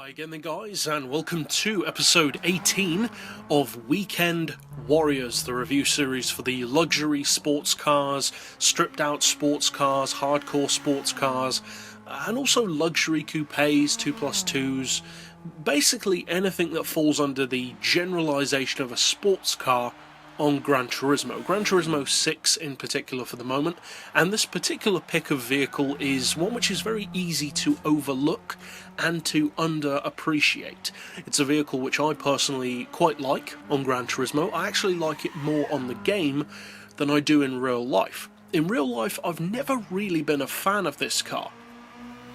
Hi again then guys, and welcome to episode 18 of Weekend Warriors, the review series for the luxury sports cars, stripped out sports cars, hardcore sports cars, and also luxury coupes, 2+2s, basically anything that falls under the generalisation of a sports car on GranTurismo. GranTurismo 6 in particular for the moment, and this particular pick of vehicle is one which is very easy to overlook and to underappreciate. It's a vehicle which I personally quite like on GranTurismo. I actually like it more on the game than I do in real life. In real life, I've never really been a fan of this car.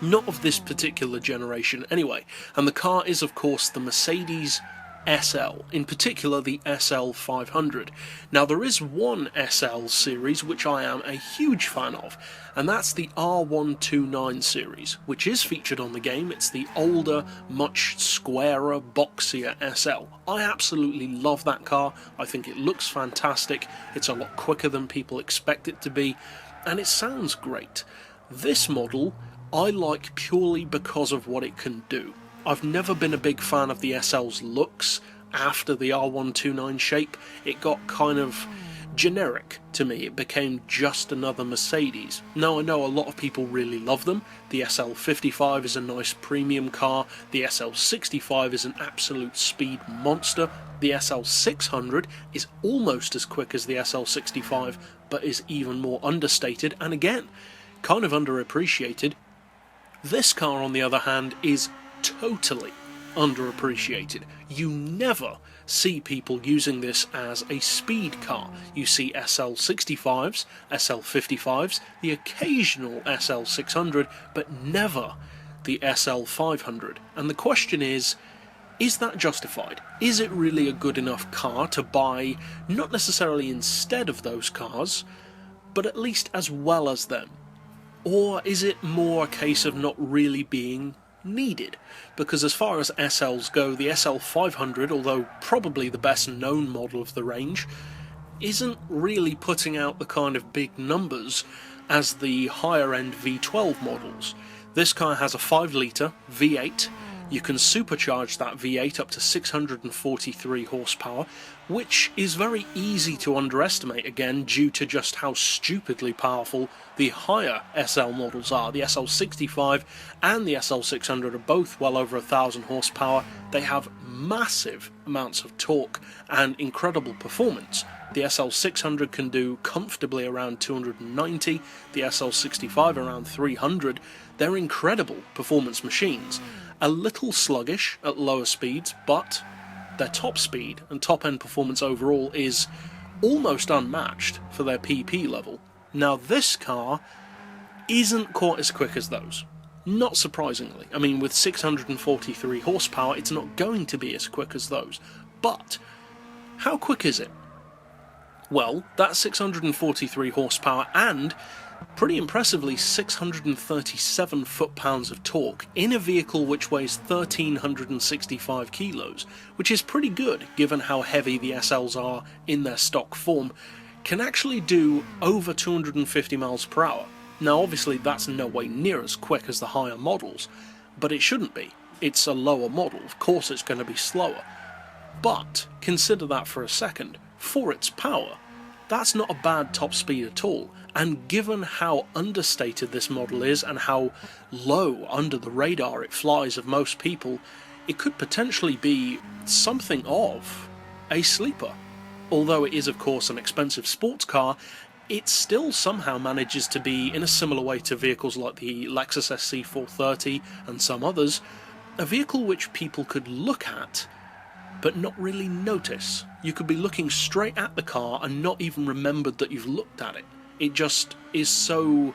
Not of this particular generation anyway, and the car is of course the Mercedes SL, in particular the SL500. Now there is one SL series which I am a huge fan of, and that's the R129 series, which is featured on the game. It's the older, much squarer, boxier SL. I absolutely love that car. I think it looks fantastic, it's a lot quicker than people expect it to be, and it sounds great. This model I like purely because of what it can do. I've never been a big fan of the SL's looks after the R129 shape. It got kind of generic to me. It became just another Mercedes. Now I know a lot of people really love them. The SL55 is a nice premium car. The SL65 is an absolute speed monster. The SL600 is almost as quick as the SL65, but is even more understated and again, kind of underappreciated. This car, on the other hand, is totally underappreciated. You never see people using this as a speed car. You see SL65s, SL55s, the occasional SL600, but never the SL500. And the question is that justified? Is it really a good enough car to buy, not necessarily instead of those cars, but at least as well as them? Or is it more a case of not really being needed? Because as far as SLs go, the SL500, although probably the best known model of the range, isn't really putting out the kind of big numbers as the higher end V12 models. This car has a 5 litre V8. You can supercharge that V8 up to 643 horsepower, which is very easy to underestimate, again, due to just how stupidly powerful the higher SL models are. The SL65 and the SL600 are both well over 1,000 horsepower. They have massive amounts of torque and incredible performance. The SL600 can do comfortably around 290, the SL65 around 300. They're incredible performance machines. A little sluggish at lower speeds, but their top speed and top end performance overall is almost unmatched for their PP level. Now this car isn't quite as quick as those, not surprisingly. I mean, with 643 horsepower it's not going to be as quick as those, but how quick is it? Well, that's 643 horsepower and pretty impressively 637 foot-pounds of torque in a vehicle which weighs 1,365 kilos, which is pretty good given how heavy the SLs are in their stock form, can actually do over 250 miles per hour. Now obviously that's no way near as quick as the higher models, but it shouldn't be. It's a lower model, of course it's going to be slower. But consider that for a second. For its power, that's not a bad top speed at all, and given how understated this model is and how low under the radar it flies of most people, it could potentially be something of a sleeper. Although it is of course an expensive sports car, it still somehow manages to be, in a similar way to vehicles like the Lexus SC430 and some others, a vehicle which people could look at but not really notice. You could be looking straight at the car and not even remember that you've looked at it. It just is so,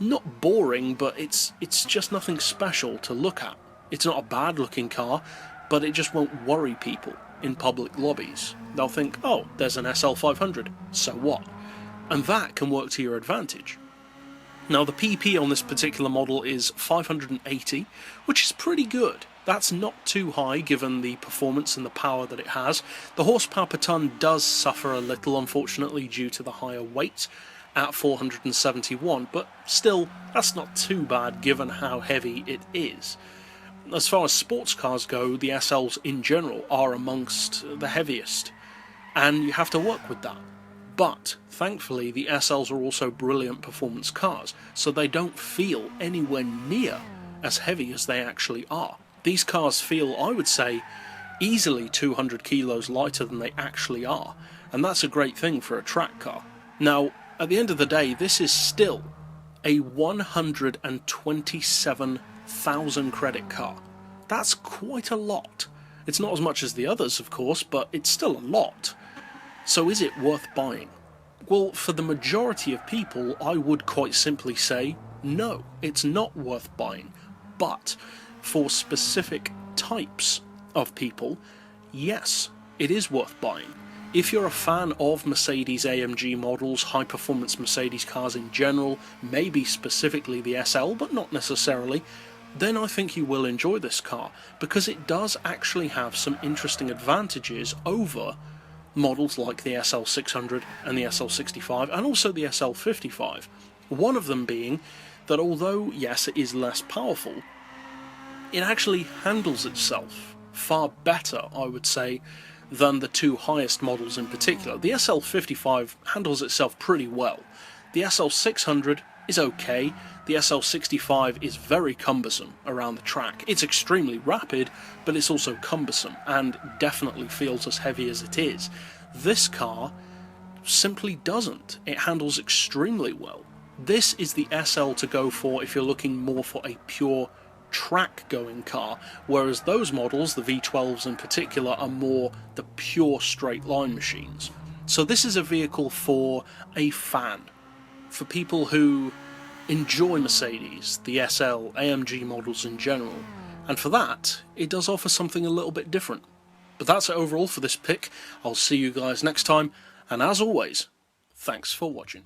not boring, but it's just nothing special to look at. It's not a bad looking car, but it just won't worry people in public lobbies. They'll think, oh, there's an SL500, so what? And that can work to your advantage. Now the PP on this particular model is 580, which is pretty good. That's not too high given the performance and the power that it has. The horsepower per tonne does suffer a little, unfortunately, due to the higher weight at 471, but still, that's not too bad given how heavy it is. as far as sports cars go, the SLs in general are amongst the heaviest, and you have to work with that. But thankfully the SLs are also brilliant performance cars, so they don't feel anywhere near as heavy as they actually are. These cars feel, I would say, easily 200 kilos lighter than they actually are, and that's a great thing for a track car. Now, at the end of the day, this is still a 127,000 credit car. That's quite a lot. It's not as much as the others, of course, but it's still a lot. So is it worth buying? Well, for the majority of people, I would quite simply say, no, it's not worth buying. But for specific types of people, yes, it is worth buying. If you're a fan of Mercedes AMG models, high-performance Mercedes cars in general, maybe specifically the SL, but not necessarily, then I think you will enjoy this car, because it does actually have some interesting advantages over models like the SL500 and the SL65, and also the SL55. One of them being that although, yes, it is less powerful, it actually handles itself far better, I would say, than the two highest models in particular. The SL55 handles itself pretty well. The SL600 is okay. The SL65 is very cumbersome around the track. It's extremely rapid, but it's also cumbersome and definitely feels as heavy as it is. This car simply doesn't. It handles extremely well. This is the SL to go for if you're looking more for a pure track-going car, whereas those models, the V12s in particular, are more the pure straight-line machines. So this is a vehicle for a fan, for people who enjoy Mercedes, the SL, AMG models in general, and for that, it does offer something a little bit different. But that's it overall for this pick. I'll see you guys next time, and as always, thanks for watching.